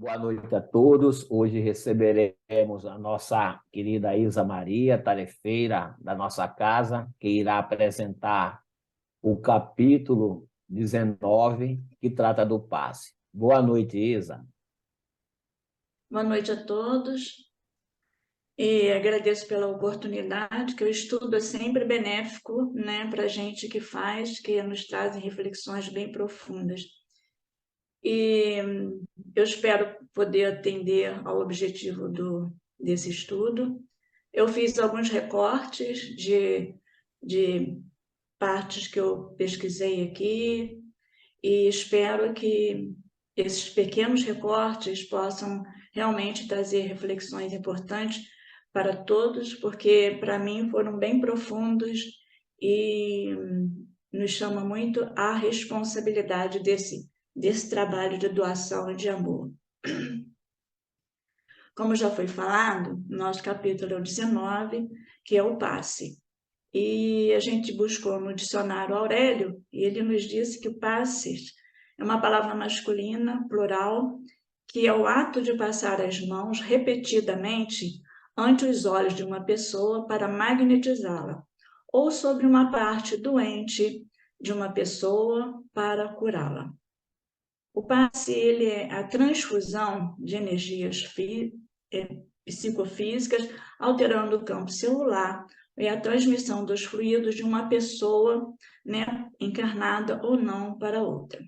Boa noite a todos. Hoje receberemos a nossa querida Isa Maria, tarefeira da nossa casa, que irá apresentar o capítulo 19, que trata do passe. Boa noite, Isa. Boa noite a todos e agradeço pela oportunidade, que o estudo é sempre benéfico, né, para a gente que faz, que nos trazem reflexões bem profundas. E eu espero poder atender ao objetivo desse estudo. Eu fiz alguns recortes de partes que eu pesquisei aqui e espero que esses pequenos recortes possam realmente trazer reflexões importantes para todos, porque para mim foram bem profundos e nos chama muito a responsabilidade desse trabalho de doação e de amor. Como já foi falado, nosso capítulo é o 19, que é o passe. E a gente buscou no dicionário Aurélio, e ele nos disse que o passes é uma palavra masculina, plural, que é o ato de passar as mãos repetidamente ante os olhos de uma pessoa para magnetizá-la, ou sobre uma parte doente de uma pessoa para curá-la. O passe ele é a transfusão de energias psicofísicas, alterando o campo celular, e a transmissão dos fluidos de uma pessoa, né, encarnada ou não, para outra.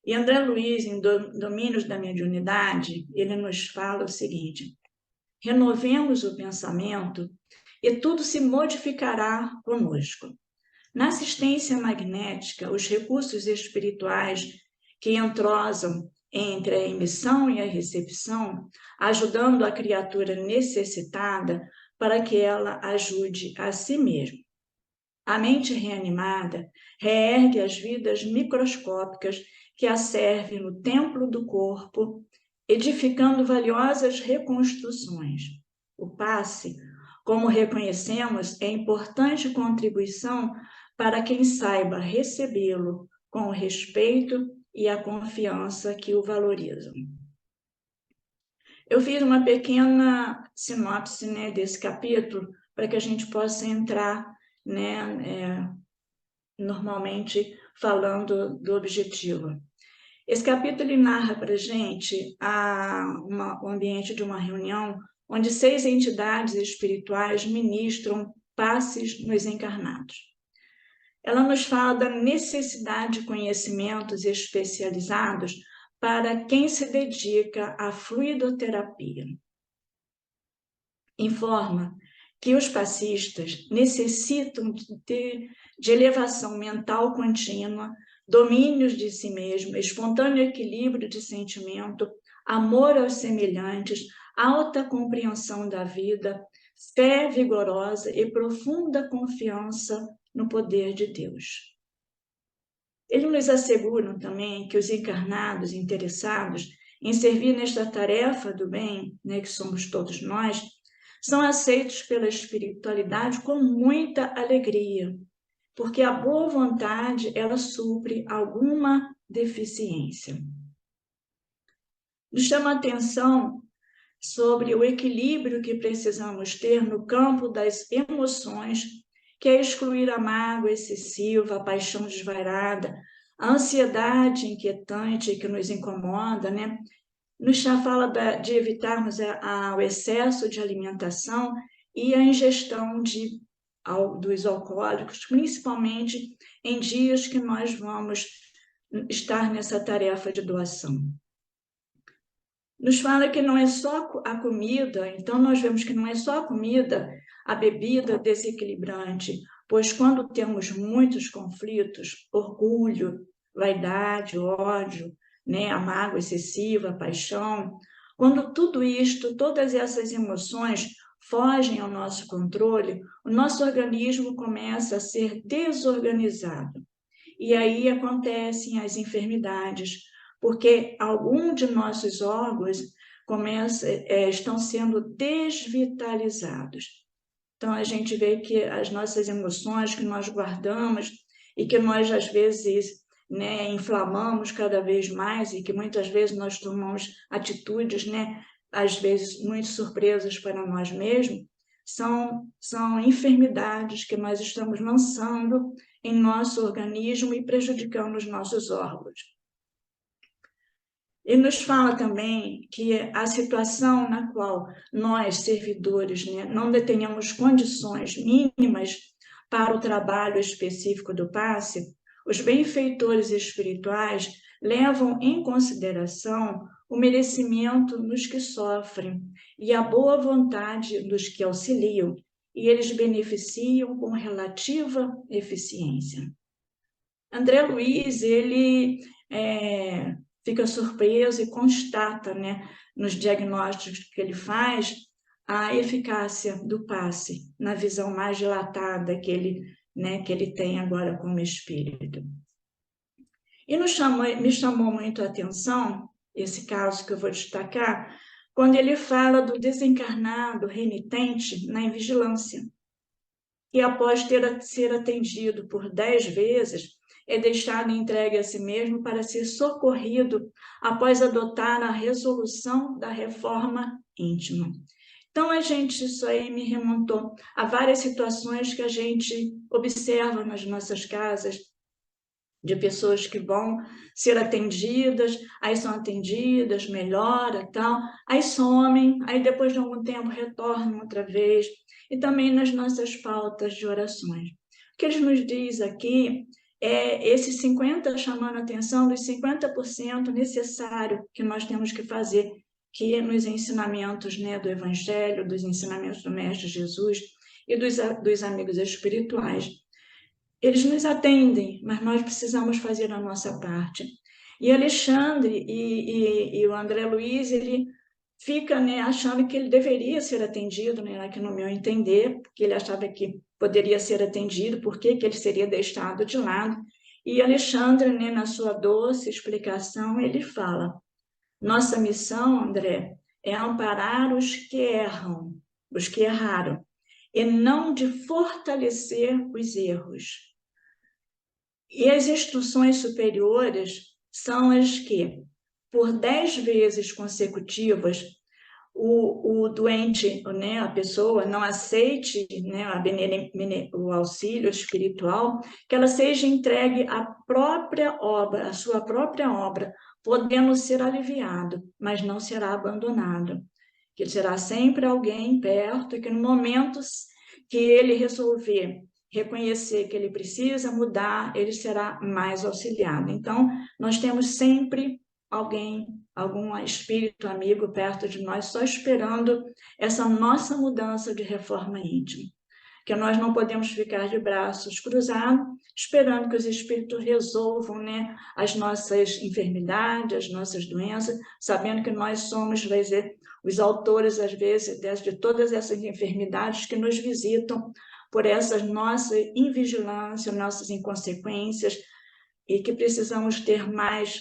E André Luiz, em Domínios da Mediunidade, ele nos fala o seguinte: renovemos o pensamento e tudo se modificará conosco. Na assistência magnética, os recursos espirituais que entrosam entre a emissão e a recepção, ajudando a criatura necessitada para que ela ajude a si mesma. A mente reanimada reergue as vidas microscópicas que a servem no templo do corpo, edificando valiosas reconstruções. O passe, como reconhecemos, é importante contribuição para quem saiba recebê-lo com o respeito e a confiança que o valorizam. Eu fiz uma pequena sinopse, né, desse capítulo para que a gente possa entrar, né, normalmente falando do objetivo. Esse capítulo ele narra para a gente o ambiente de uma reunião onde 6 entidades espirituais ministram passes nos encarnados. Ela nos fala da necessidade de conhecimentos especializados para quem se dedica à fluidoterapia. Informa que os passistas necessitam de elevação mental contínua, domínios de si mesmo, espontâneo equilíbrio de sentimento, amor aos semelhantes, alta compreensão da vida, fé vigorosa e profunda confiança no poder de Deus. Eles nos asseguram também que os encarnados interessados em servir nesta tarefa do bem, né, que somos todos nós, são aceitos pela espiritualidade com muita alegria, porque a boa vontade, ela supre alguma deficiência. Nos chama a atenção sobre o equilíbrio que precisamos ter no campo das emoções, que é excluir a mágoa excessiva, a paixão desvairada, a ansiedade inquietante que nos incomoda, né? Nos fala de evitarmos o excesso de alimentação e a ingestão dos alcoólicos, principalmente em dias que nós vamos estar nessa tarefa de doação. Nos fala que não é só a comida, então nós vemos que não é só a comida, a bebida desequilibrante, pois quando temos muitos conflitos, orgulho, vaidade, ódio, né, a mágoa excessiva, a paixão, quando tudo isto, todas essas emoções fogem ao nosso controle, o nosso organismo começa a ser desorganizado. E aí acontecem as enfermidades, porque algum de nossos órgãos estão sendo desvitalizados. Então, a gente vê que as nossas emoções que nós guardamos e que nós, às vezes, né, inflamamos cada vez mais e que muitas vezes nós tomamos atitudes, né, às vezes muito surpresas para nós mesmos, são enfermidades que nós estamos lançando em nosso organismo e prejudicando os nossos órgãos. Ele nos fala também que a situação na qual nós, servidores, né, não detenhamos condições mínimas para o trabalho específico do passe, os benfeitores espirituais levam em consideração o merecimento dos que sofrem e a boa vontade dos que auxiliam, e eles beneficiam com relativa eficiência. André Luiz, ele fica surpreso e constata, né, nos diagnósticos que ele faz, a eficácia do passe, na visão mais dilatada que ele tem agora como espírito. E me chamou muito a atenção, esse caso que eu vou destacar, quando ele fala do desencarnado renitente na invigilância. E após ser atendido por 10 vezes, é deixado entregue a si mesmo para ser socorrido após adotar a resolução da reforma íntima. Então, isso aí me remontou a várias situações que a gente observa nas nossas casas, de pessoas que vão ser atendidas, aí são atendidas, melhora, tal, aí somem, aí depois de algum tempo retornam outra vez, e também nas nossas pautas de orações. O que ele nos diz aqui é esses 50%, chamando a atenção dos 50% necessário que nós temos que fazer, que nos ensinamentos, né, do Evangelho, dos ensinamentos do Mestre Jesus e dos amigos espirituais. Eles nos atendem, mas nós precisamos fazer a nossa parte. E Alexandre e o André Luiz, ele fica, né, achando que ele deveria ser atendido, né, que no meu entender, porque ele achava que poderia ser atendido, por que ele seria deixado de lado. E Alexandre, né, na sua doce explicação, ele fala: nossa missão, André, é amparar os que erram, os que erraram, e não de fortalecer os erros. E as instruções superiores são as que, por 10 vezes consecutivas, o doente, né, a pessoa, não aceite, né, o auxílio espiritual, que ela seja entregue à própria obra, à sua própria obra, podendo ser aliviado, mas não será abandonado. Que será sempre alguém perto, e que no momento que ele resolver reconhecer que ele precisa mudar, ele será mais auxiliado. Então, nós temos sempre alguém, algum espírito amigo perto de nós, só esperando essa nossa mudança de reforma íntima. Que nós não podemos ficar de braços cruzados, esperando que os espíritos resolvam, né, as nossas enfermidades, as nossas doenças, sabendo que nós somos, vai dizer, os autores, às vezes, de todas essas enfermidades que nos visitam por essas nossas invigilâncias, nossas inconsequências, e que precisamos ter mais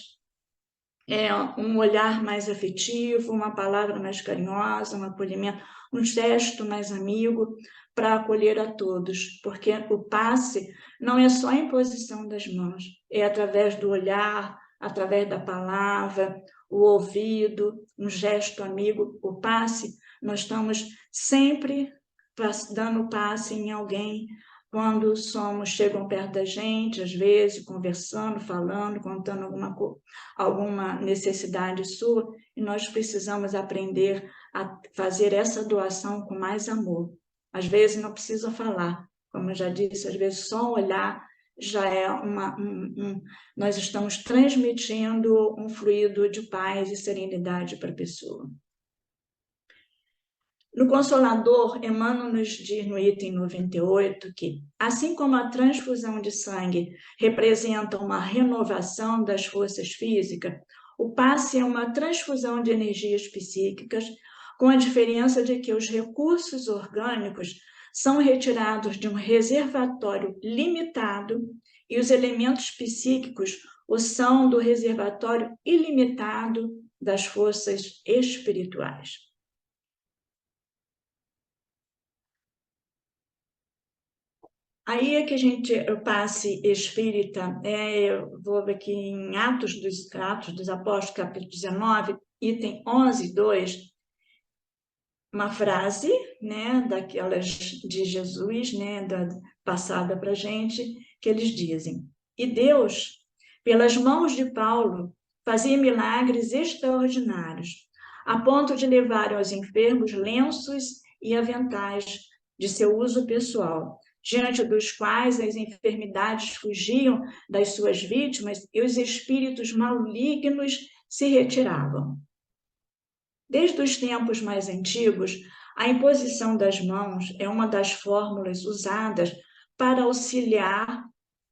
um olhar mais afetivo, uma palavra mais carinhosa, um acolhimento, um gesto mais amigo para acolher a todos, porque o passe não é só a imposição das mãos, é através do olhar, através da palavra, o ouvido, um gesto amigo. O passe, nós estamos sempre dando passe em alguém, quando chegam perto da gente, às vezes, conversando, falando, contando alguma necessidade sua, e nós precisamos aprender a fazer essa doação com mais amor. Às vezes não precisa falar, como eu já disse, às vezes só olhar já é nós estamos transmitindo um fluido de paz e serenidade para a pessoa. No Consolador, Emmanuel nos diz no item 98 que, assim como a transfusão de sangue representa uma renovação das forças físicas, o passe é uma transfusão de energias psíquicas, com a diferença de que os recursos orgânicos são retirados de um reservatório limitado e os elementos psíquicos o são do reservatório ilimitado das forças espirituais. Aí é que o passe espírita, eu vou ver aqui em Atos dos Apóstolos, capítulo 19, item 11, 2, uma frase, né, daquelas de Jesus, né, passada para a gente, que eles dizem: e Deus, pelas mãos de Paulo, fazia milagres extraordinários, a ponto de levar aos enfermos lenços e aventais de seu uso pessoal, diante dos quais as enfermidades fugiam das suas vítimas e os espíritos malignos se retiravam. Desde os tempos mais antigos, a imposição das mãos é uma das fórmulas usadas para auxiliar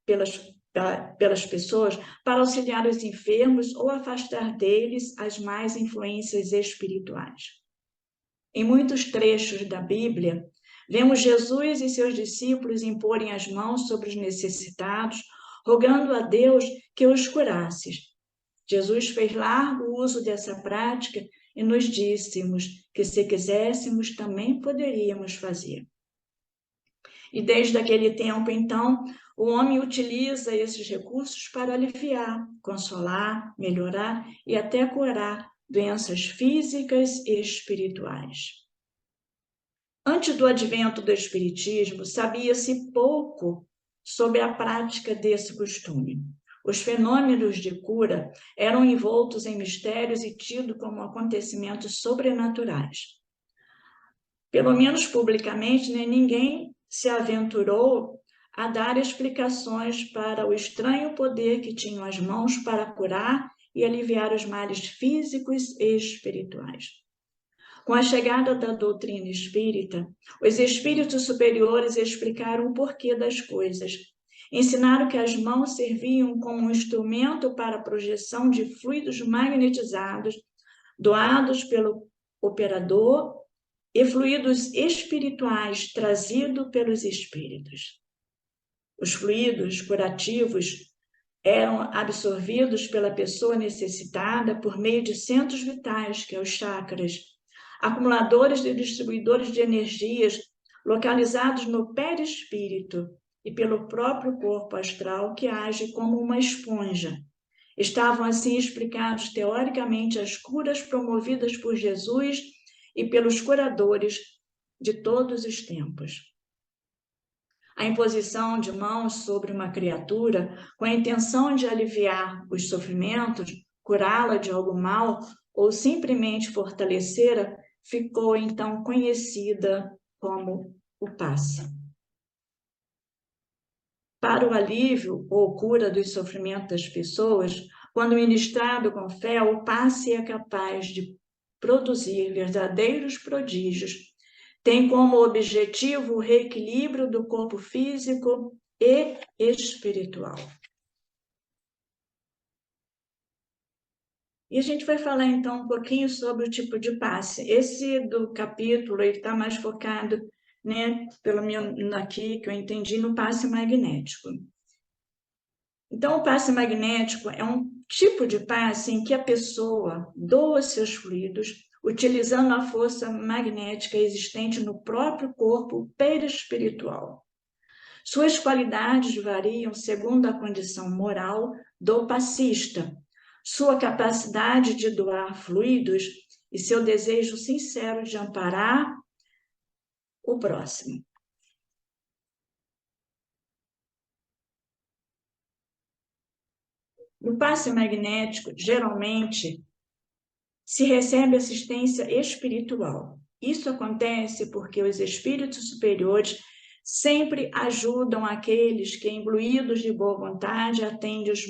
pelas pessoas, para auxiliar os enfermos ou afastar deles as más influências espirituais. Em muitos trechos da Bíblia, vemos Jesus e seus discípulos imporem as mãos sobre os necessitados, rogando a Deus que os curasse. Jesus fez largo uso dessa prática e nos díssemos que, se quiséssemos, também poderíamos fazer. E desde aquele tempo, então, o homem utiliza esses recursos para aliviar, consolar, melhorar e até curar doenças físicas e espirituais. Antes do advento do Espiritismo, sabia-se pouco sobre a prática desse costume. Os fenômenos de cura eram envoltos em mistérios e tidos como acontecimentos sobrenaturais. Pelo menos publicamente, né, ninguém se aventurou a dar explicações para o estranho poder que tinham as mãos para curar e aliviar os males físicos e espirituais. Com a chegada da doutrina espírita, os espíritos superiores explicaram o porquê das coisas. Ensinaram que as mãos serviam como um instrumento para a projeção de fluidos magnetizados doados pelo operador e fluidos espirituais trazidos pelos espíritos. Os fluidos curativos eram absorvidos pela pessoa necessitada por meio de centros vitais, que é os chakras, acumuladores e distribuidores de energias localizados no perispírito e pelo próprio corpo astral, que age como uma esponja. Estavam assim explicados teoricamente as curas promovidas por Jesus e pelos curadores de todos os tempos. A imposição de mãos sobre uma criatura com a intenção de aliviar os sofrimentos, curá-la de algum mal ou simplesmente fortalecê-la, ficou então conhecida como o passe. Para o alívio ou cura dos sofrimentos das pessoas, quando ministrado com fé, o passe é capaz de produzir verdadeiros prodígios. Tem como objetivo o reequilíbrio do corpo físico e espiritual. E a gente vai falar então um pouquinho sobre o tipo de passe. Esse do capítulo está mais focado, né, pelo menos aqui que eu entendi, no passe magnético. Então, o passe magnético é um tipo de passe em que a pessoa doa seus fluidos utilizando a força magnética existente no próprio corpo perispiritual. Suas qualidades variam segundo a condição moral do passista, sua capacidade de doar fluidos e seu desejo sincero de amparar o próximo. No passe magnético, geralmente, se recebe assistência espiritual. Isso acontece porque os espíritos superiores sempre ajudam aqueles que, imbuídos de boa vontade, atendem os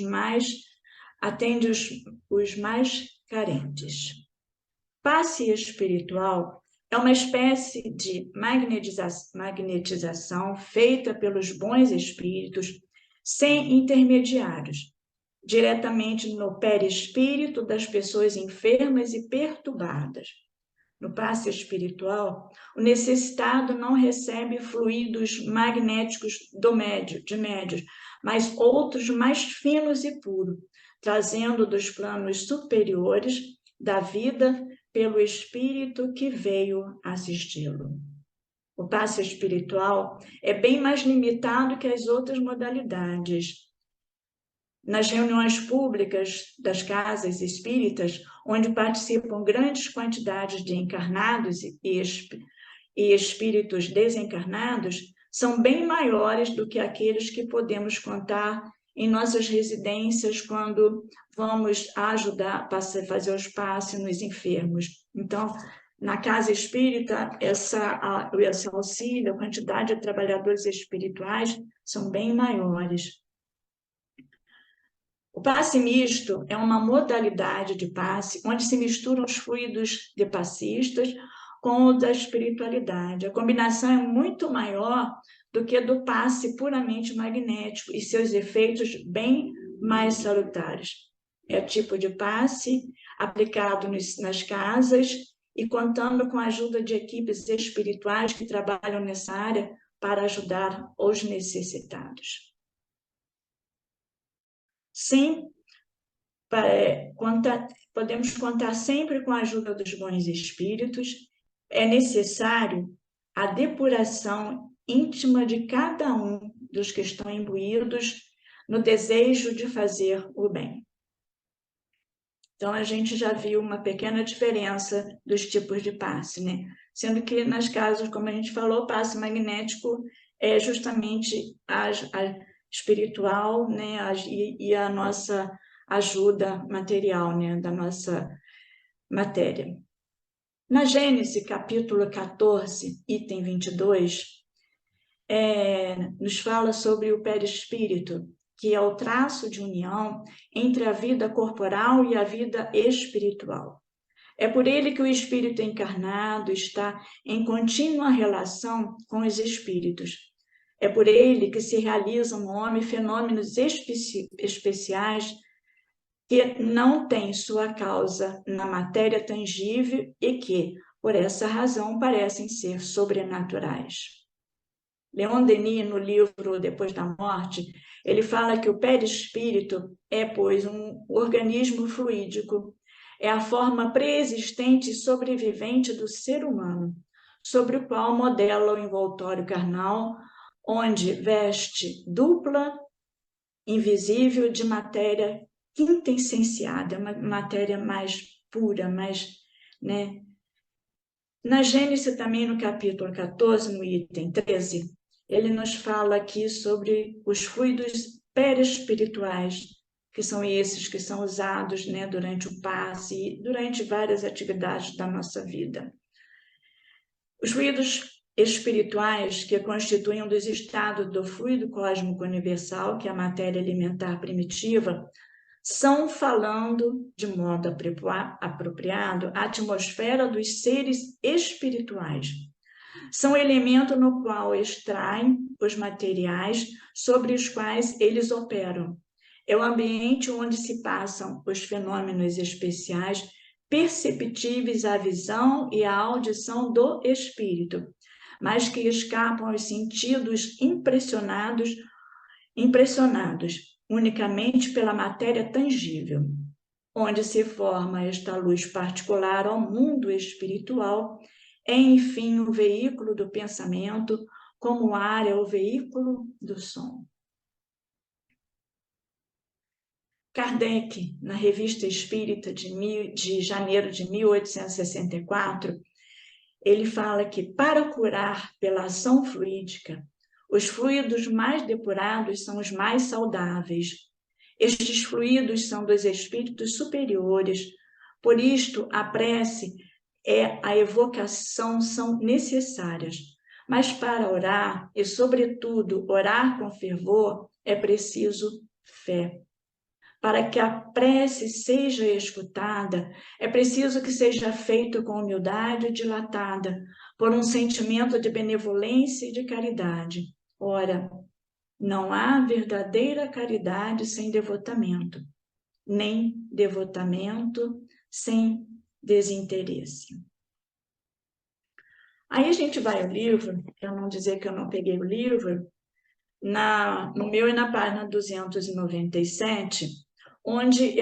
mais carentes. Passe espiritual é uma espécie de magnetização feita pelos bons espíritos sem intermediários, diretamente no perispírito das pessoas enfermas e perturbadas. No passe espiritual, o necessitado não recebe fluidos magnéticos de médios, mas outros mais finos e puros, trazendo dos planos superiores da vida pelo espírito que veio assisti-lo. o passe espiritual, é bem mais limitado que as outras modalidades. Nas reuniões públicas das casas espíritas, onde participam grandes quantidades de encarnados e espíritos desencarnados, são bem maiores do que aqueles que podemos contar em nossas residências quando vamos ajudar a fazer os passes nos enfermos. Então, na casa espírita, esse auxílio, a quantidade de trabalhadores espirituais são bem maiores. O passe misto é uma modalidade de passe onde se misturam os fluidos de passistas com o da espiritualidade. A combinação é muito maior do que do passe puramente magnético e seus efeitos bem mais salutares. É o tipo de passe aplicado nas casas e contando com a ajuda de equipes espirituais que trabalham nessa área para ajudar os necessitados. Sim, podemos contar sempre com a ajuda dos bons espíritos. É necessário a depuração íntima de cada um dos que estão imbuídos no desejo de fazer o bem. Então, a gente já viu uma pequena diferença dos tipos de passe, né? Sendo que nas casas, como a gente falou, o passe magnético é justamente a espiritual, né? E a nossa ajuda material, né? Da nossa matéria. Na Gênesis, capítulo 14, item 22, nos fala sobre o perispírito, que é o traço de união entre a vida corporal e a vida espiritual. É por ele que o espírito encarnado está em contínua relação com os espíritos. É por ele que se realizam no homem fenômenos especiais que não têm sua causa na matéria tangível e que, por essa razão, parecem ser sobrenaturais. Leon Denis, no livro Depois da Morte, ele fala que o perispírito é, pois, um organismo fluídico, é a forma preexistente e sobrevivente do ser humano, sobre o qual modela o envoltório carnal, onde veste dupla, invisível, de matéria quintessenciada, uma matéria mais pura, mais, né? Na Gênesis também, no capítulo 14, no item 13, ele nos fala aqui sobre os fluidos perispirituais, que são esses que são usados, né, durante o passe e durante várias atividades da nossa vida. Os fluidos espirituais, que constituem um dos estados do fluido cósmico universal, que é a matéria alimentar primitiva, são, falando de modo apropriado, a atmosfera dos seres espirituais. São elemento no qual extraem os materiais sobre os quais eles operam. É o ambiente onde se passam os fenômenos especiais perceptíveis à visão e à audição do espírito, mas que escapam aos sentidos impressionados unicamente pela matéria tangível, onde se forma esta luz particular ao mundo espiritual, é, enfim, o veículo do pensamento, como o ar é o veículo do som. Kardec, na Revista Espírita de janeiro de 1864, ele fala que, para curar pela ação fluídica, os fluidos mais depurados são os mais saudáveis. Estes fluidos são dos espíritos superiores. Por isto, a prece e a evocação são necessárias. Mas para orar, e sobretudo orar com fervor, é preciso fé. Para que a prece seja escutada, é preciso que seja feito com humildade dilatada, por um sentimento de benevolência e de caridade. Ora, não há verdadeira caridade sem devotamento, nem devotamento sem desinteresse. Aí a gente vai ao livro, para não dizer que eu não peguei o livro, no meu e na página 297, onde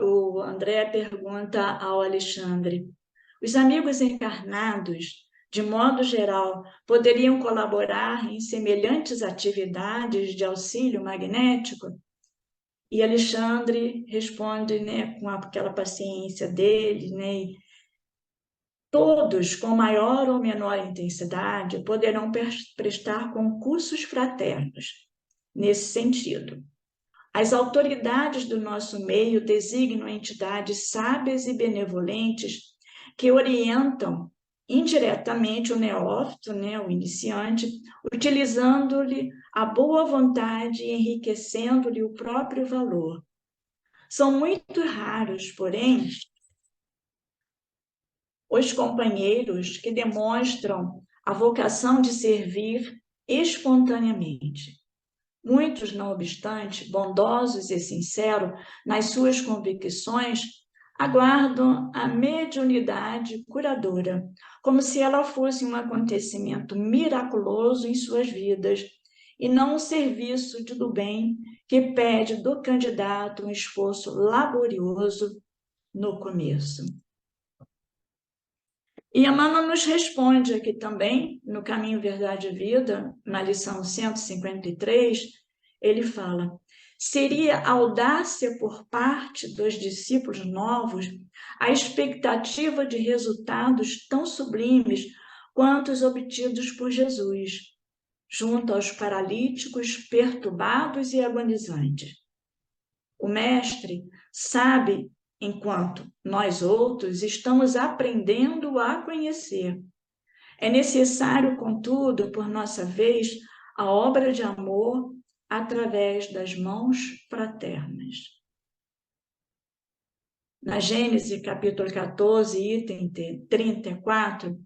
o André pergunta ao Alexandre: os amigos encarnados de modo geral, poderiam colaborar em semelhantes atividades de auxílio magnético? E Alexandre responde, né, com aquela paciência dele, né, todos, com maior ou menor intensidade, poderão prestar concursos fraternos nesse sentido. As autoridades do nosso meio designam entidades sábias e benevolentes que orientam indiretamente o neófito, né, o iniciante, utilizando-lhe a boa vontade e enriquecendo-lhe o próprio valor. São muito raros, porém, os companheiros que demonstram a vocação de servir espontaneamente. Muitos, não obstante, bondosos e sinceros nas suas convicções, aguardam a mediunidade curadora, como se ela fosse um acontecimento miraculoso em suas vidas, e não um serviço do bem que pede do candidato um esforço laborioso no começo. E Emmanuel nos responde aqui também, no Caminho, Verdade e Vida, na lição 153, ele fala: seria audácia por parte dos discípulos novos a expectativa de resultados tão sublimes quanto os obtidos por Jesus, junto aos paralíticos perturbados e agonizantes. O Mestre sabe enquanto nós outros estamos aprendendo a conhecer. É necessário, contudo, por nossa vez, a obra de amor através das mãos fraternas. Na Gênesis, capítulo 14, item 34,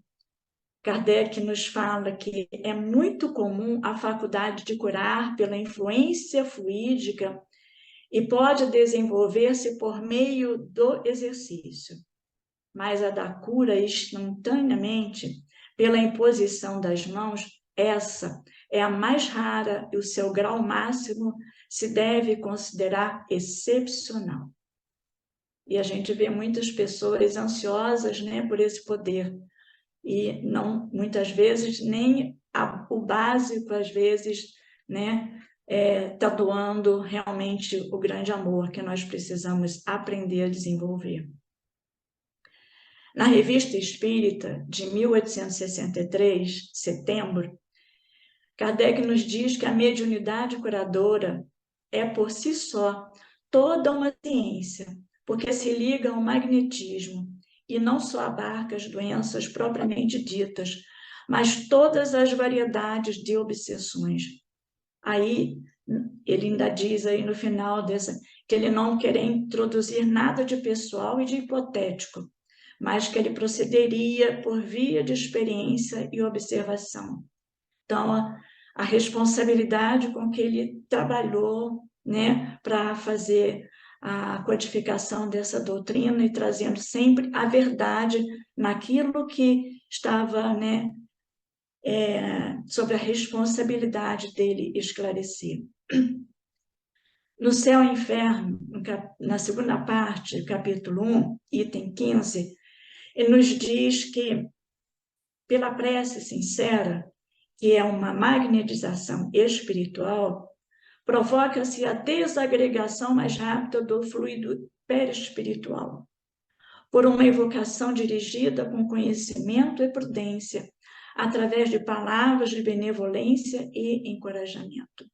Kardec nos fala que é muito comum a faculdade de curar pela influência fluídica e pode desenvolver-se por meio do exercício. Mas a da cura instantaneamente, pela imposição das mãos, essa é a mais rara e o seu grau máximo se deve considerar excepcional. E a gente vê muitas pessoas ansiosas, né, por esse poder, e não, muitas vezes, nem o básico, às vezes, né, está doando realmente o grande amor que nós precisamos aprender a desenvolver. Na Revista Espírita, de 1863, setembro, Kardec nos diz que a mediunidade curadora é, por si só, toda uma ciência, porque se liga ao magnetismo e não só abarca as doenças propriamente ditas, mas todas as variedades de obsessões. Aí, ele ainda diz aí no final dessa, que ele não quer introduzir nada de pessoal e de hipotético, mas que ele procederia por via de experiência e observação. Então, a responsabilidade com que ele trabalhou, né, para fazer a codificação dessa doutrina e trazendo sempre a verdade naquilo que estava, né, sobre a responsabilidade dele esclarecer. No Céu e Inferno, na segunda parte, capítulo 1, item 15, ele nos diz que, pela prece sincera, que é uma magnetização espiritual, provoca-se a desagregação mais rápida do fluido perispiritual, por uma evocação dirigida com conhecimento e prudência, através de palavras de benevolência e encorajamento.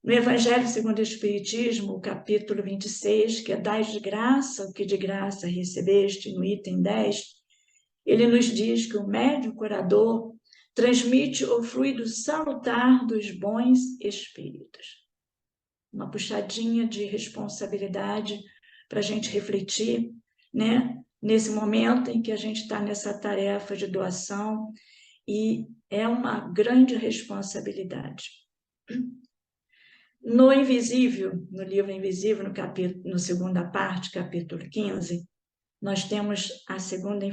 No Evangelho segundo o Espiritismo, capítulo 26, que é dai de graça o que de graça recebeste, no item 10, ele nos diz que o médium curador transmite o fluido salutar dos bons espíritos. Uma puxadinha de responsabilidade para a gente refletir, né? Nesse momento em que a gente está nessa tarefa de doação, e é uma grande responsabilidade. No Invisível, no livro Invisível, no segunda parte, capítulo 15, nós temos a segunda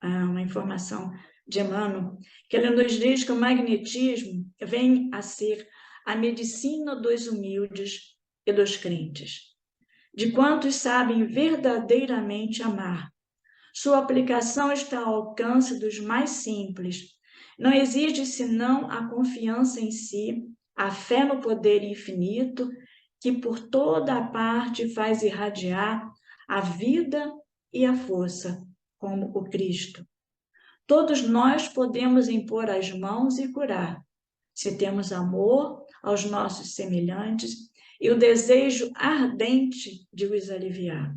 uma informação de Emmanuel, que ele nos diz que o magnetismo vem a ser a medicina dos humildes e dos crentes, de quantos sabem verdadeiramente amar, Sua aplicação está ao alcance dos mais simples. Não exige senão a confiança em si, a fé no poder infinito, que por toda a parte faz irradiar a vida e a força, como o Cristo. Todos nós podemos impor as mãos e curar, se temos amor aos nossos semelhantes e o desejo ardente de os aliviar.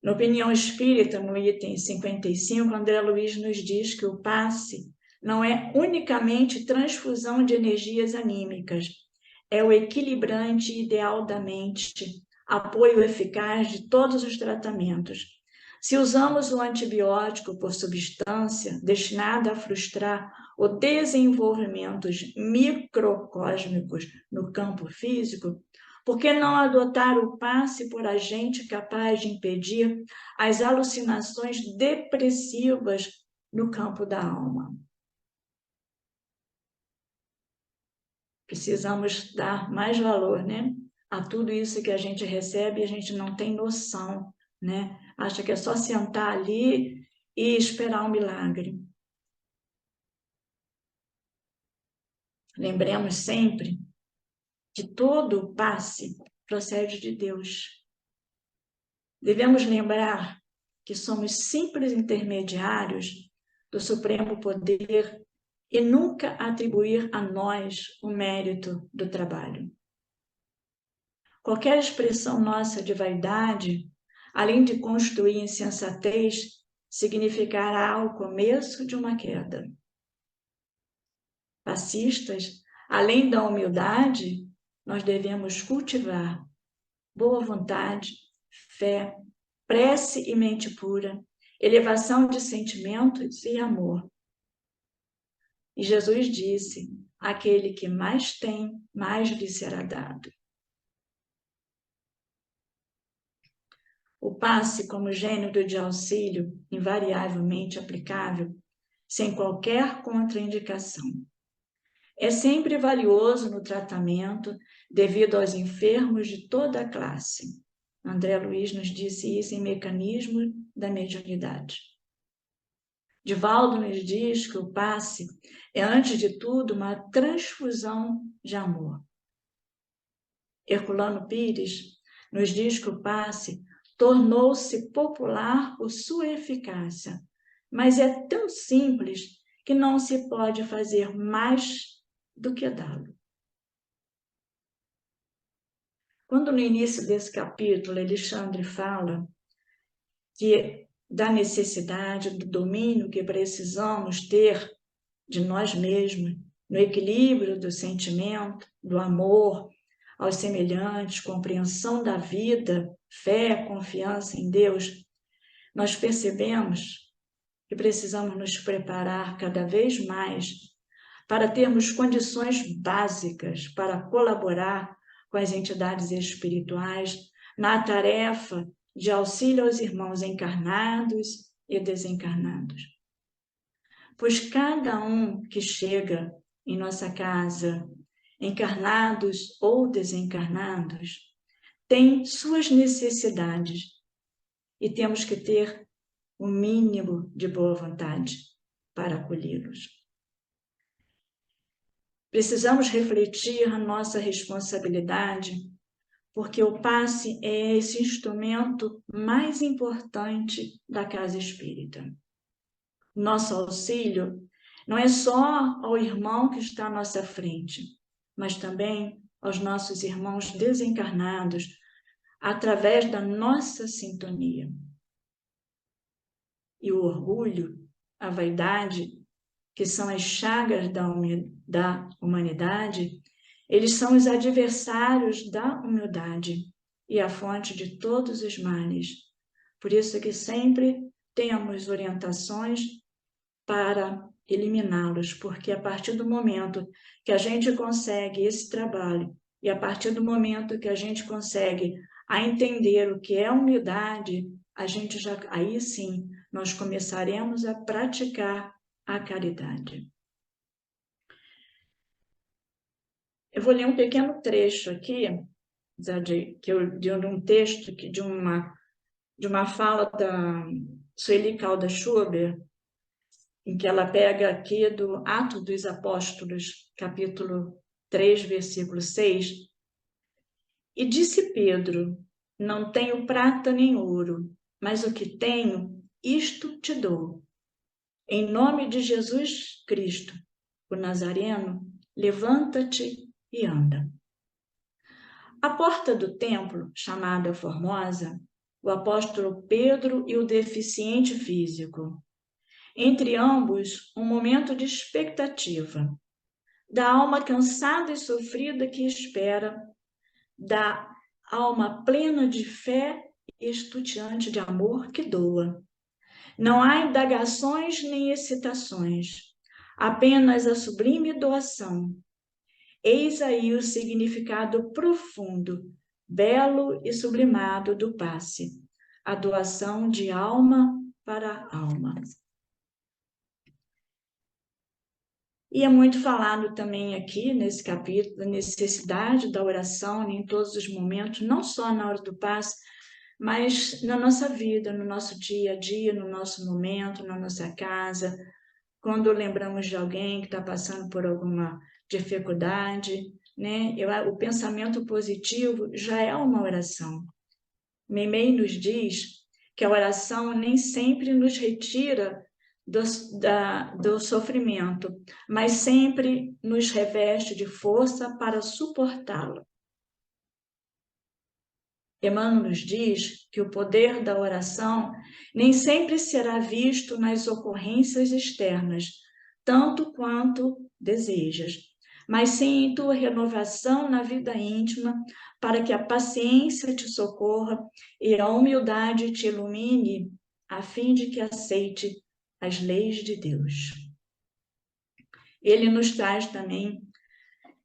Na opinião espírita, no item 55, André Luiz nos diz que o passe não é unicamente transfusão de energias anímicas, é o equilibrante ideal da mente, apoio eficaz de todos os tratamentos. Se usamos o antibiótico por substância destinada a frustrar o desenvolvimento microcósmicos no campo físico, por que não adotar o passe por agente capaz de impedir as alucinações depressivas no campo da alma? Precisamos dar mais valor, né, a tudo isso que a gente recebe e a gente não tem noção, né? Acha que é só sentar ali e esperar um milagre. Lembremos sempre que todo passe procede de Deus. Devemos lembrar que somos simples intermediários do Supremo Poder e nunca atribuir a nós o mérito do trabalho. Qualquer expressão nossa de vaidade, além de construir insensatez, significará o começo de uma queda. Passistas, além da humildade, nós devemos cultivar boa vontade, fé, prece e mente pura, elevação de sentimentos e amor. E Jesus disse: aquele que mais tem, mais lhe será dado. O passe como gênero de auxílio, invariavelmente aplicável, sem qualquer contraindicação. É sempre valioso no tratamento devido aos enfermos de toda a classe. André Luiz nos disse isso em Mecanismo da Mediunidade. Divaldo nos diz que o passe é, antes de tudo, uma transfusão de amor. Herculano Pires nos diz que o passe tornou-se popular por sua eficácia, mas é tão simples que não se pode fazer mais do que dá-lo. Quando no início desse capítulo Alexandre fala da necessidade do domínio que precisamos ter de nós mesmos, no equilíbrio do sentimento, do amor aos semelhantes, compreensão da vida, fé, confiança em Deus, nós percebemos que precisamos nos preparar cada vez mais para termos condições básicas para colaborar com as entidades espirituais na tarefa de auxílio aos irmãos encarnados e desencarnados. Pois cada um que chega em nossa casa, encarnados ou desencarnados, tem suas necessidades e temos que ter o mínimo de boa vontade para acolhê-los. Precisamos refletir a nossa responsabilidade, porque o passe é esse instrumento mais importante da casa espírita. Nosso auxílio não é só ao irmão que está à nossa frente, mas também aos nossos irmãos desencarnados, através da nossa sintonia. E o orgulho, a vaidade, que são as chagas da humanidade, eles são os adversários da humildade e a fonte de todos os males. Por isso que sempre temos orientações para eliminá-los, porque a partir do momento que a gente consegue esse trabalho e a partir do momento que a gente consegue a entender o que é humildade, a gente já, aí sim, nós começaremos a praticar a caridade. Eu vou ler um pequeno trecho aqui, de um texto de uma de uma fala da Sueli Caldas Schubert, em que ela pega aqui do Atos dos Apóstolos, capítulo 3, versículo 6, e disse Pedro: não tenho prata nem ouro, mas o que tenho, isto te dou. Em nome de Jesus Cristo, o Nazareno, levanta-te e anda. À porta do templo, chamada Formosa, o apóstolo Pedro e o deficiente físico. Entre ambos, um momento de expectativa, da alma cansada e sofrida que espera, da alma plena de fé e estonteante de amor que doa. Não há indagações nem excitações, apenas a sublime doação. Eis aí o significado profundo, belo e sublimado do passe, a doação de alma para alma. E é muito falado também aqui nesse capítulo, a necessidade da oração em todos os momentos, não só na hora do passe, mas na nossa vida, no nosso dia a dia, no nosso momento, na nossa casa, quando lembramos de alguém que está passando por alguma dificuldade, né? O pensamento positivo já é uma oração. Meimei nos diz que a oração nem sempre nos retira do sofrimento, mas sempre nos reveste de força para suportá-lo. Emmanuel nos diz que o poder da oração nem sempre será visto nas ocorrências externas, tanto quanto desejas, mas sim em tua renovação na vida íntima, para que a paciência te socorra e a humildade te ilumine, a fim de que aceite as leis de Deus. Ele nos traz também,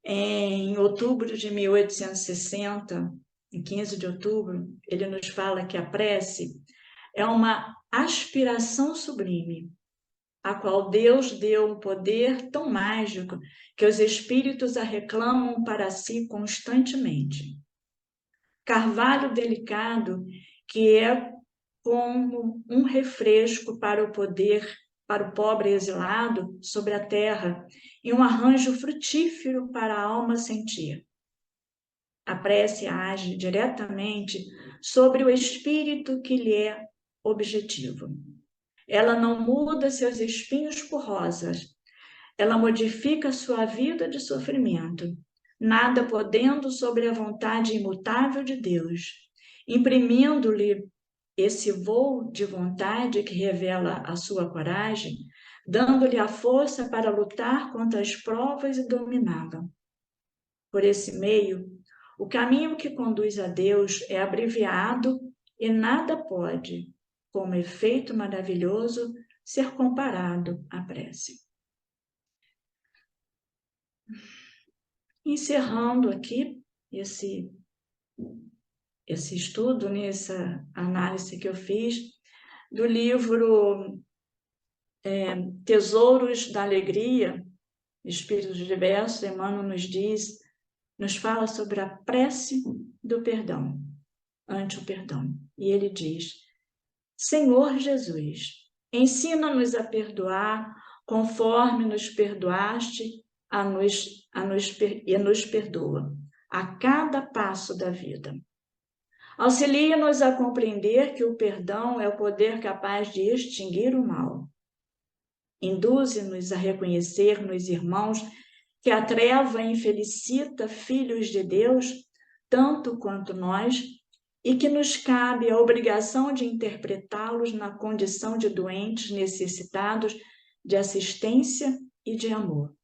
em outubro de 1860, em 15 de outubro, ele nos fala que a prece é uma aspiração sublime, a qual Deus deu um poder tão mágico que os espíritos a reclamam para si constantemente. Carvalho delicado, que é como um refresco para o poder, para o pobre exilado sobre a terra, e um arranjo frutífero para a alma sentir. A prece age diretamente sobre o espírito que lhe é objetivo. Ela não muda seus espinhos por rosas. Ela modifica sua vida de sofrimento, nada podendo sobre a vontade imutável de Deus, imprimindo-lhe esse voo de vontade que revela a sua coragem, dando-lhe a força para lutar contra as provas e dominá-la. Por esse meio, o caminho que conduz a Deus é abreviado e nada pode, como efeito maravilhoso, ser comparado à prece. Encerrando aqui esse estudo, essa análise que eu fiz do livro Tesouros da Alegria, Espíritos Diversos, Emmanuel nos fala sobre a prece do perdão, ante o perdão. E ele diz: Senhor Jesus, ensina-nos a perdoar conforme nos perdoaste e nos perdoa a cada passo da vida. Auxilia-nos a compreender que o perdão é o poder capaz de extinguir o mal. Induze-nos a reconhecer nos irmãos que a treva infelicita filhos de Deus, tanto quanto nós, e que nos cabe a obrigação de interpretá-los na condição de doentes necessitados de assistência e de amor.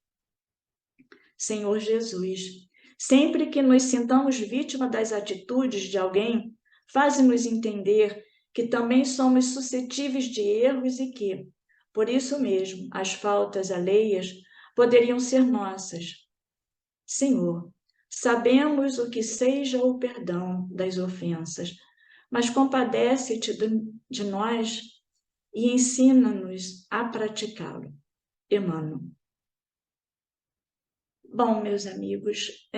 Senhor Jesus, sempre que nos sintamos vítima das atitudes de alguém, faze-nos entender que também somos suscetíveis de erros e que, por isso mesmo, as faltas alheias poderiam ser nossas. Senhor, sabemos o que seja o perdão das ofensas, mas compadece-te de nós e ensina-nos a praticá-lo. Emmanuel. Bom, meus amigos,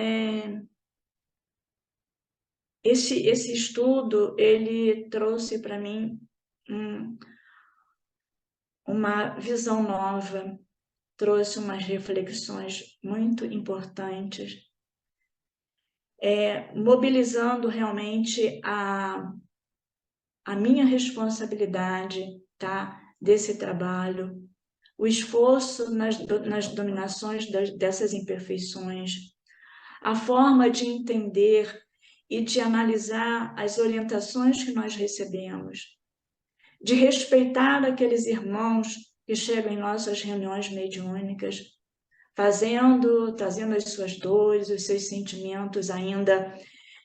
esse estudo, ele trouxe para mim uma visão nova, trouxe umas reflexões muito importantes, mobilizando realmente a minha responsabilidade, tá, desse trabalho, o esforço nas dominações dessas imperfeições, a forma de entender e de analisar as orientações que nós recebemos, de respeitar aqueles irmãos que chegam em nossas reuniões mediúnicas, trazendo as suas dores, os seus sentimentos ainda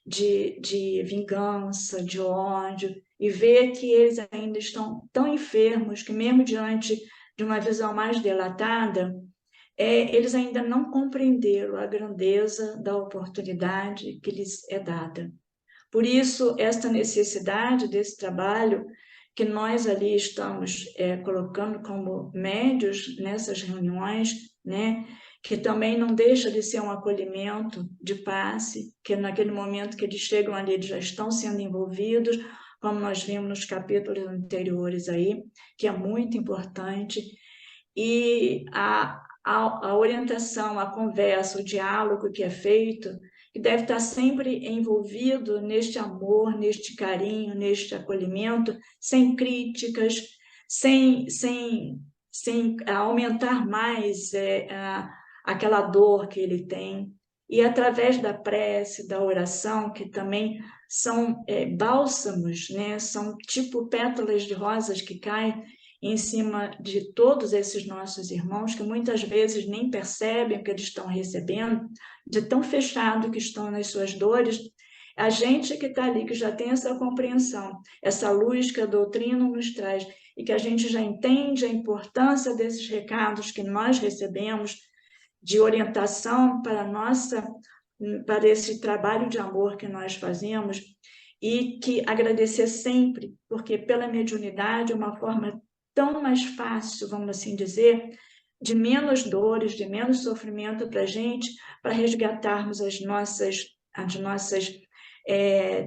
de vingança, de ódio, e ver que eles ainda estão tão enfermos que, mesmo diante de uma visão mais dilatada, eles ainda não compreenderam a grandeza da oportunidade que lhes é dada. Por isso, esta necessidade desse trabalho que nós ali estamos colocando como médios nessas reuniões, né, que também não deixa de ser um acolhimento de passe, que naquele momento que eles chegam ali, eles já estão sendo envolvidos, como nós vimos nos capítulos anteriores aí, que é muito importante, e a orientação, a conversa, o diálogo que é feito, que deve estar sempre envolvido neste amor, neste carinho, neste acolhimento, sem críticas, sem aumentar mais aquela dor que ele tem. E através da prece, da oração, que também são bálsamos, né? São tipo pétalas de rosas que caem em cima de todos esses nossos irmãos, que muitas vezes nem percebem o que eles estão recebendo, de tão fechado que estão nas suas dores. A gente que está ali, que já tem essa compreensão, essa luz que a doutrina nos traz, e que a gente já entende a importância desses recados que nós recebemos, de orientação para esse trabalho de amor que nós fazemos, e que agradecer sempre, porque pela mediunidade é uma forma tão mais fácil, vamos assim dizer, de menos dores, de menos sofrimento para a gente, para resgatarmos as nossas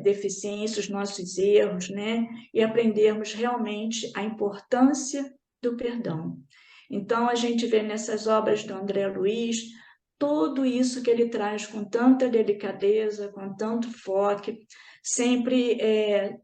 deficiências, os nossos erros, né? E aprendermos realmente a importância do perdão. Então, a gente vê nessas obras do André Luiz tudo isso que ele traz com tanta delicadeza, com tanto foco, sempre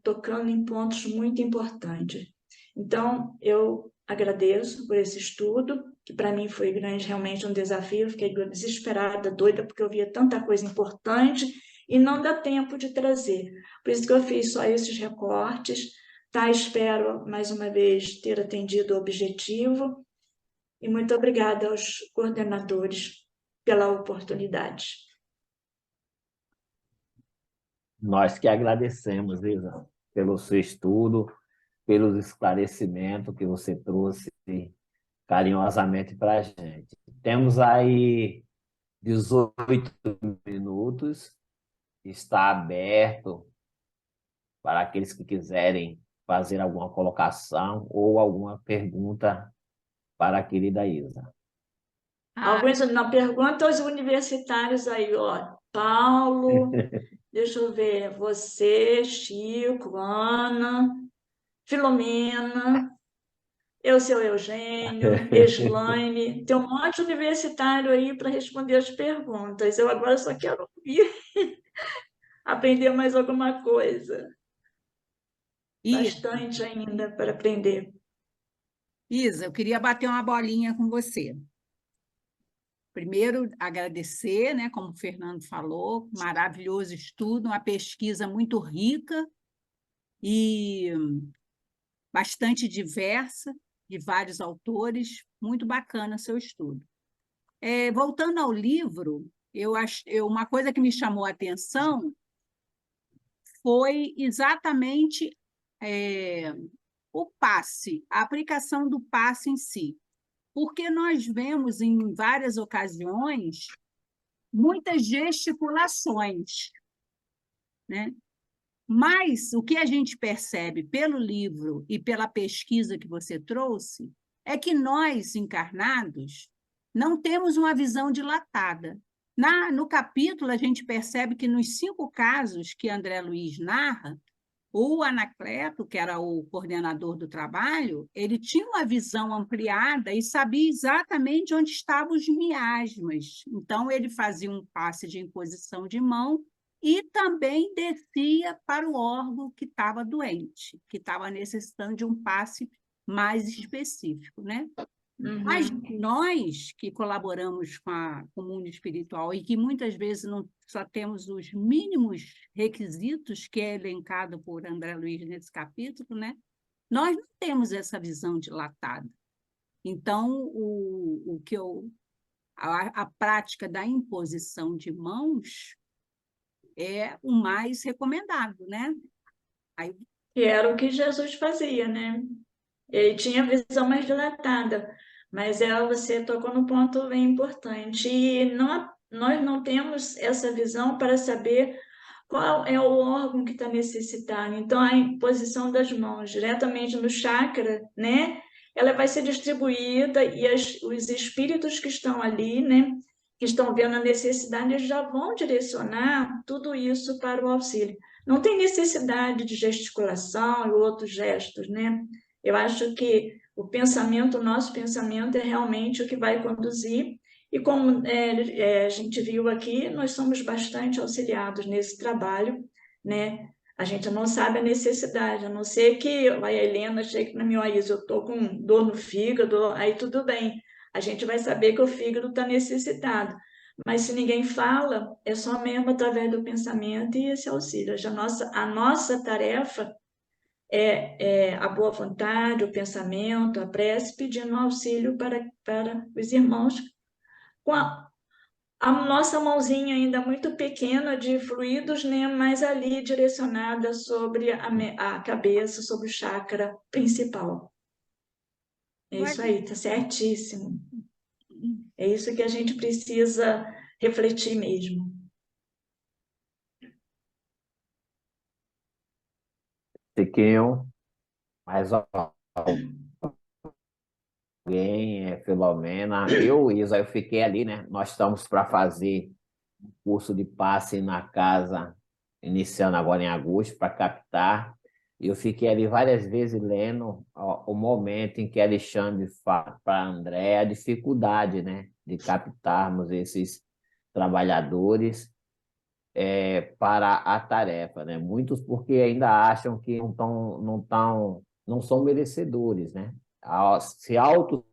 tocando em pontos muito importantes. Então, eu agradeço por esse estudo, que para mim foi grande, realmente um desafio. Fiquei desesperada, doida, porque eu via tanta coisa importante e não dá tempo de trazer. Por isso que eu fiz só esses recortes, tá? Espero, mais uma vez, ter atendido o objetivo. E muito obrigada aos coordenadores pela oportunidade. Nós que agradecemos, Isa, pelo seu estudo, pelos esclarecimentos que você trouxe carinhosamente para a gente. Temos aí 18 minutos, está aberto para aqueles que quiserem fazer alguma colocação ou alguma pergunta para a querida Isa. Alguns não perguntam aos universitários aí, ó. Paulo, deixa eu ver, você, Chico, Ana, Filomena, eu, seu Eugênio, Eslaine, tem um monte de universitário aí para responder as perguntas. Eu agora só quero ouvir, aprender mais alguma coisa. Bastante ainda para aprender. Isa, eu queria bater uma bolinha com você. Primeiro, agradecer, né, como o Fernando falou, maravilhoso estudo, uma pesquisa muito rica e bastante diversa, de vários autores, muito bacana seu estudo. Voltando ao livro, uma coisa que me chamou a atenção foi exatamente o passe, a aplicação do passe em si. Porque nós vemos em várias ocasiões muitas gesticulações, né? Mas o que a gente percebe pelo livro e pela pesquisa que você trouxe é que nós, encarnados, não temos uma visão dilatada. No capítulo, a gente percebe que nos 5 casos que André Luiz narra, o Anacleto, que era o coordenador do trabalho, ele tinha uma visão ampliada e sabia exatamente onde estavam os miasmas. Então, ele fazia um passe de imposição de mão e também descia para o órgão que estava doente, que estava necessitando de um passe mais específico, né? Mas Uhum. nós que colaboramos com o mundo espiritual e que muitas vezes não só temos os mínimos requisitos que é elencado por André Luiz nesse capítulo, né? Nós não temos essa visão dilatada. Então, a prática da imposição de mãos é o mais recomendado, né? Aí, Que era o que Jesus fazia, né? Ele tinha a visão mais dilatada, mas você tocou no ponto bem importante. E nós não temos essa visão para saber qual é o órgão que está necessitado. Então, a imposição das mãos diretamente no chakra, né? Ela vai ser distribuída e os espíritos que estão ali, né? Que estão vendo a necessidade, eles já vão direcionar tudo isso para o auxílio. Não tem necessidade de gesticulação e outros gestos, né? Eu acho que o nosso pensamento é realmente o que vai conduzir, e como a gente viu aqui, nós somos bastante auxiliados nesse trabalho, né? A gente não sabe a necessidade, a não ser que a Helena chegue na minha, Isa, eu estou com dor no fígado, aí tudo bem, a gente vai saber que o fígado está necessitado. Mas se ninguém fala, é só mesmo através do pensamento e esse auxílio. A nossa tarefa é a boa vontade, o pensamento, a prece, pedindo auxílio para os irmãos, com a nossa mãozinha ainda muito pequena de fluidos, né, mas ali direcionada sobre a cabeça, sobre o chakra principal. É isso aí, tá certíssimo. É isso que a gente precisa refletir mesmo. Chiquinho, mais alguém, Filomena. Eu, Isa, eu fiquei ali, né? Nós estamos para fazer curso de passe na casa, iniciando agora em agosto, para captar. E eu fiquei ali várias vezes lendo o momento em que Alexandre fala para André a dificuldade, né, de captarmos esses trabalhadores para a tarefa, né? Muitos porque ainda acham que não são merecedores, né? Se auto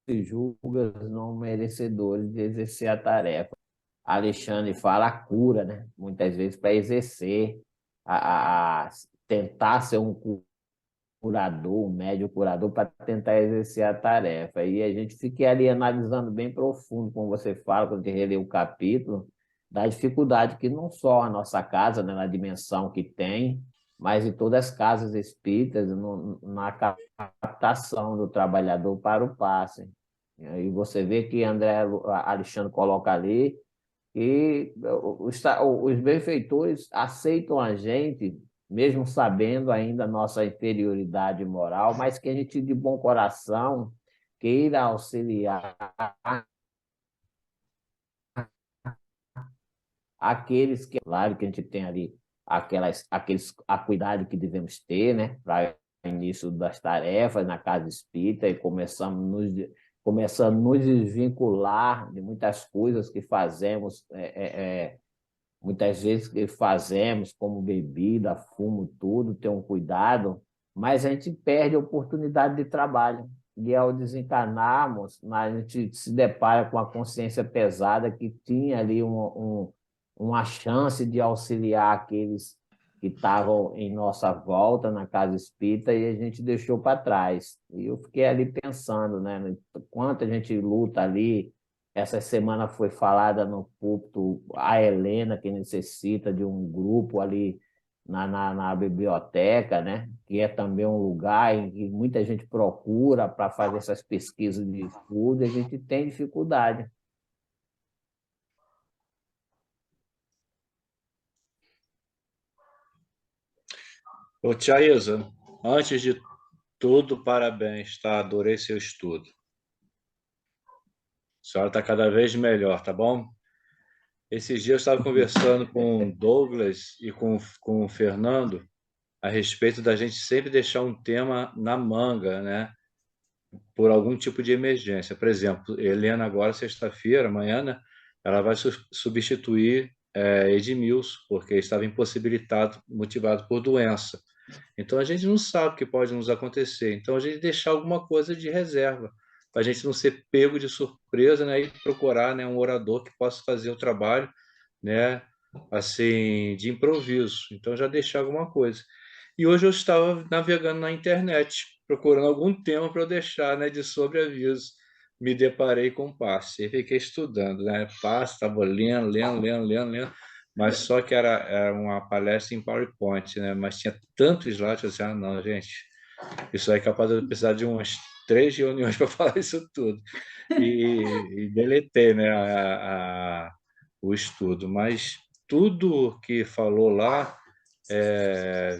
se julga não merecedores de exercer a tarefa. Alexandre fala a cura, né? Muitas vezes para exercer, a tentar ser um curador, um médium curador, para tentar exercer a tarefa. E a gente fica ali analisando bem profundo, como você fala, quando a gente relê o capítulo, da dificuldade que não só a nossa casa, né, na dimensão que tem, mas em todas as casas espíritas, na captação do trabalhador para o passe. E aí você vê que André Alexandre coloca ali e os benfeitores aceitam a gente, mesmo sabendo ainda a nossa inferioridade moral, mas que a gente, de bom coração, queira auxiliar aqueles que, claro, que a gente tem ali a cuidado que devemos ter, né, para início das tarefas na casa espírita e começando a nos desvincular de muitas coisas que fazemos muitas vezes que fazemos, como bebida, fumo, tudo, ter um cuidado, mas a gente perde a oportunidade de trabalho. E ao desencarnarmos, a gente se depara com a consciência pesada que tinha ali uma chance de auxiliar aqueles que estavam em nossa volta na casa espírita e a gente deixou para trás. E eu fiquei ali pensando, né, quanto a gente luta ali. Essa semana foi falada no púlpito a Helena, que necessita de um grupo ali na biblioteca, né? Que é também um lugar em que muita gente procura para fazer essas pesquisas de estudo, e a gente tem dificuldade. Ô, tia Isa, antes de tudo, parabéns, tá? Adorei seu estudo. senhora está cada vez melhor, tá bom? Esses dias eu estava conversando com o Douglas e com o Fernando a respeito da gente sempre deixar um tema na manga, né? Por algum tipo de emergência. Por exemplo, Helena agora, sexta-feira, amanhã, né? Ela vai substituir Edmilson, porque estava impossibilitado, motivado por doença. Então, a gente não sabe o que pode nos acontecer. Então, a gente deixar alguma coisa de reserva, para a gente não ser pego de surpresa, né? E procurar, né, um orador que possa fazer o trabalho, né? Assim, de improviso. Então, já deixar alguma coisa. E hoje eu estava navegando na internet, procurando algum tema para eu deixar, né, de sobreaviso. Me deparei com passe e fiquei estudando, né? Passe, estava lendo, mas só que era uma palestra em PowerPoint, né? Mas tinha tanto slide, eu disse, ah, não, gente, isso aí é capaz de eu precisar de umas 3 reuniões para falar isso tudo. E deletei, né, o estudo, mas tudo que falou lá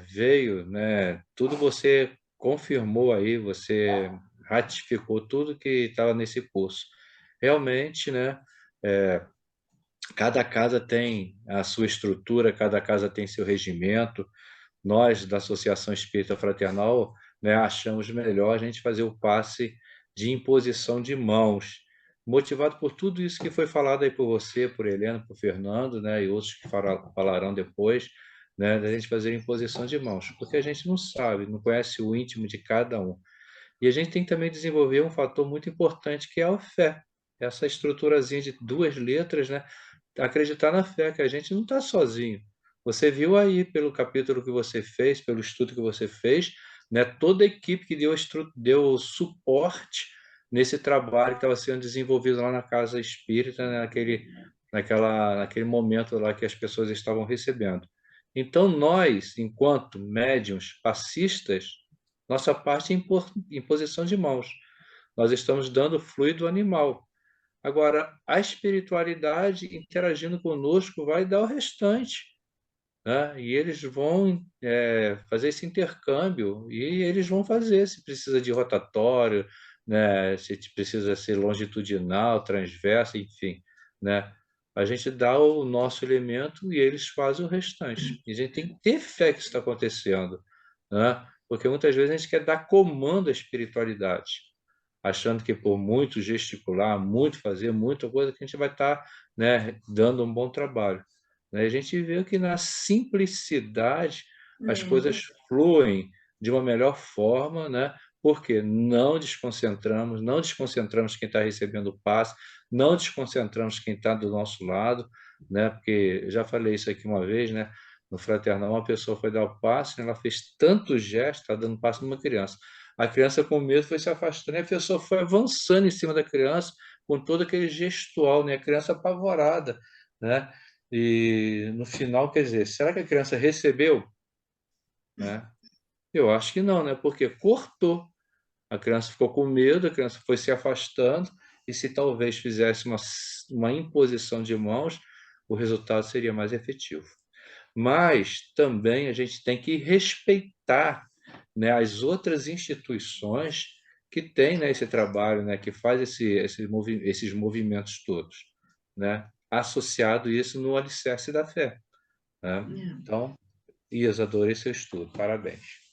veio, né? Tudo você confirmou aí, você ratificou tudo que estava nesse curso. Realmente, né? Cada casa tem a sua estrutura, cada casa tem seu regimento. Nós, da Associação Espírita Fraternal, né, achamos melhor a gente fazer o passe de imposição de mãos, motivado por tudo isso que foi falado aí por você, por Helena, por Fernando, né, e outros que falarão depois, né, da gente fazer imposição de mãos, porque a gente não sabe, não conhece o íntimo de cada um. E a gente tem que também desenvolver um fator muito importante que é a fé, essa estruturazinha de 2 letras, né? Acreditar na fé, que a gente não está sozinho. Você viu aí pelo capítulo que você fez, pelo estudo que você fez, né? Toda a equipe que deu suporte nesse trabalho que estava sendo desenvolvido lá na Casa Espírita, né? Naquele momento lá que as pessoas estavam recebendo. Então, nós, enquanto médiuns passistas, nossa parte é imposição de mãos. Nós estamos dando fluido animal. Agora, a espiritualidade interagindo conosco vai dar o restante, né? E eles vão fazer esse intercâmbio e eles vão fazer, se precisa de rotatório, né? Se precisa ser longitudinal, transverso, enfim, né? A gente dá o nosso elemento e eles fazem o restante. E a gente tem que ter fé que isso está acontecendo, né? Porque muitas vezes a gente quer dar comando à espiritualidade, achando que por muito gesticular, muito fazer, muita coisa, que a gente vai estar, né, dando um bom trabalho. Né? A gente vê que na simplicidade as coisas fluem de uma melhor forma, né? Porque não desconcentramos quem está recebendo o passe, não desconcentramos quem está do nosso lado, né? Porque eu já falei isso aqui uma vez, né? No fraternal, uma pessoa foi dar o passe, ela fez tanto gesto, está dando passe numa criança. A criança, com medo, foi se afastando e a pessoa foi avançando em cima da criança com todo aquele gestual, né? A criança apavorada, né? E no final, quer dizer, será que a criança recebeu? Né? Eu acho que não, né? Porque cortou. A criança ficou com medo, a criança foi se afastando, e se talvez fizesse uma imposição de mãos, o resultado seria mais efetivo. Mas também a gente tem que respeitar, né, as outras instituições que têm, né, esse trabalho, né, que faz esses movimentos todos, né, associado isso no alicerce da fé. Né? Então, Isa, adorei seu estudo, parabéns.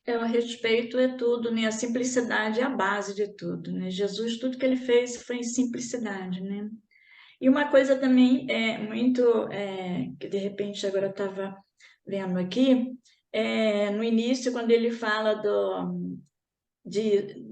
O respeito é tudo, né? A simplicidade é a base de tudo, né? Jesus, tudo que ele fez foi em simplicidade, né? E uma coisa também que de repente agora eu estava vendo aqui, no início, quando ele fala de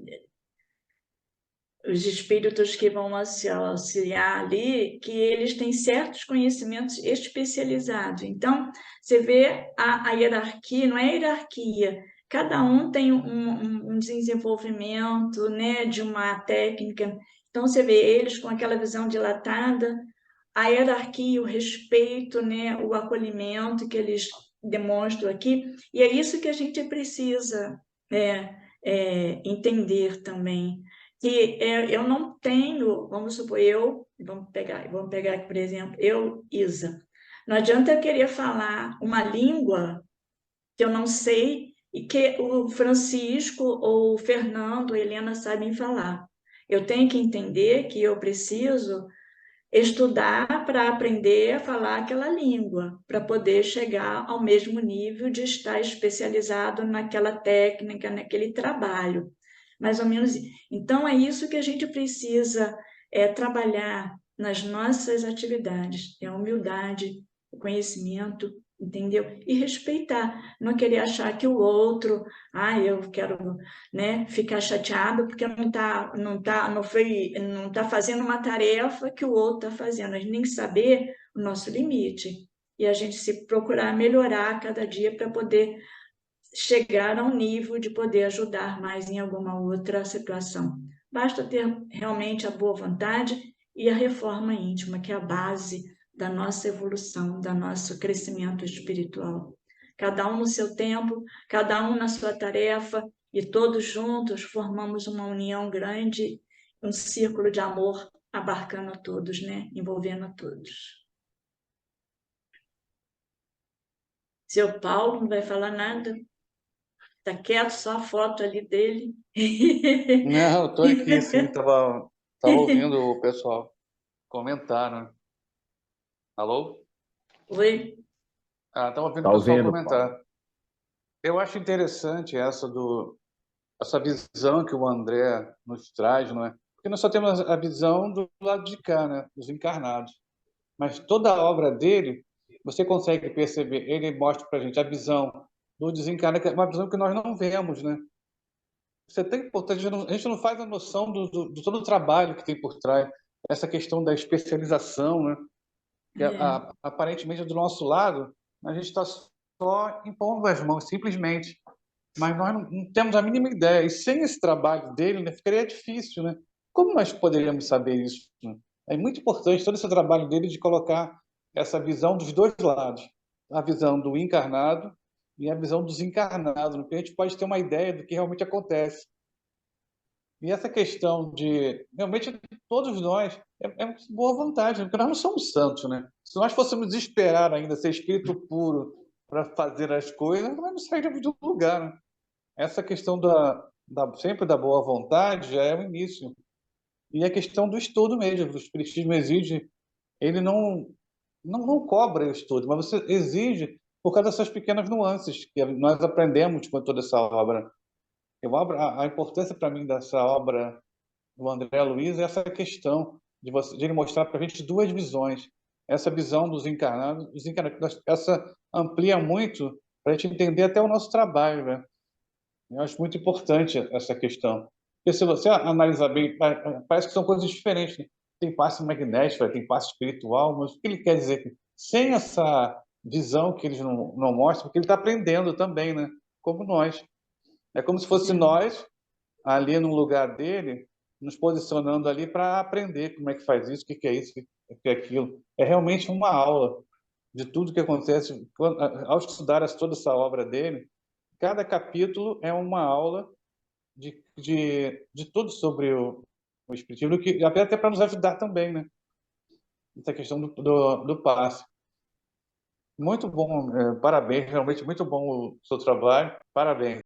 os espíritos que vão auxiliar ali, que eles têm certos conhecimentos especializados. Então, você vê a hierarquia, não é hierarquia, cada um tem um desenvolvimento, né, de uma técnica. Então, você vê eles com aquela visão dilatada, a hierarquia, o respeito, né, o acolhimento que eles demonstram aqui, e é isso que a gente precisa entender também, que eu não tenho, vamos supor, vamos pegar aqui, por exemplo, Isa, não adianta eu querer falar uma língua que eu não sei e que o Francisco ou o Fernando, a Helena sabem falar. Eu tenho que entender que eu preciso estudar para aprender a falar aquela língua, para poder chegar ao mesmo nível de estar especializado naquela técnica, naquele trabalho. Mais ou menos. Então, é isso que a gente precisa trabalhar nas nossas atividades, é a humildade, o conhecimento, entendeu? E respeitar, não querer achar que o outro, eu quero, né, ficar chateado porque não tá fazendo uma tarefa que o outro está fazendo. A gente tem que saber o nosso limite e a gente se procurar melhorar cada dia para poder chegar a um nível de poder ajudar mais em alguma outra situação. Basta ter realmente a boa vontade e a reforma íntima, que é a base da nossa evolução, do nosso crescimento espiritual. Cada um no seu tempo, cada um na sua tarefa, e todos juntos formamos uma união grande, um círculo de amor abarcando a todos, né? Envolvendo a todos. Seu Paulo não vai falar nada? Está quieto, só a foto ali dele. Não, eu tô aqui, sim, tava ouvindo o pessoal comentar, né? Alô? Oi? Tava ouvindo Tá o pessoal ouvindo, comentar. Eu acho interessante essa visão que o André nos traz, não é? Porque nós só temos a visão do lado de cá, né? Dos encarnados. Mas toda a obra dele, você consegue perceber, ele mostra para a gente a visão do desencarnado, que é uma visão que nós não vemos, né? Isso é tão importante, a gente não faz a noção do todo o trabalho que tem por trás, essa questão da especialização, né? Que aparentemente do nosso lado, a gente está só impondo as mãos, simplesmente. Mas nós não temos a mínima ideia. E sem esse trabalho dele, né, ficaria difícil, né? Como nós poderíamos saber isso, né? É muito importante todo esse trabalho dele de colocar essa visão dos dois lados, a visão do encarnado e a visão dos encarnados, porque a gente pode ter uma ideia do que realmente acontece. E essa questão de, realmente, todos nós, é boa vontade, porque nós não somos santos, né? Se nós fôssemos esperar ainda ser espírito puro para fazer as coisas, nós não sairíamos do lugar, né? Essa questão sempre da boa vontade já é o início. E a questão do estudo mesmo, o espiritismo exige, ele não cobra o estudo, mas você exige por causa dessas pequenas nuances que nós aprendemos com toda essa obra. A importância para mim dessa obra do André Luiz é essa questão de ele mostrar para a gente duas visões. Essa visão dos encarnados, essa amplia muito para a gente entender até o nosso trabalho, né? Eu acho muito importante essa questão. Porque se você analisar bem, parece que são coisas diferentes, né? Tem passe magnético, tem passe espiritual, mas o que ele quer dizer? Sem essa visão que eles não mostram, porque ele está aprendendo também, né? Como nós. É como se fosse nós, ali no lugar dele, nos posicionando ali para aprender como é que faz isso, o que é isso, o que é aquilo. É realmente uma aula de tudo que acontece. Ao estudar toda essa obra dele, cada capítulo é uma aula de tudo sobre o Espiritismo, que até para nos ajudar também, né? Essa questão do passe. Muito bom, parabéns, realmente muito bom o seu trabalho, parabéns.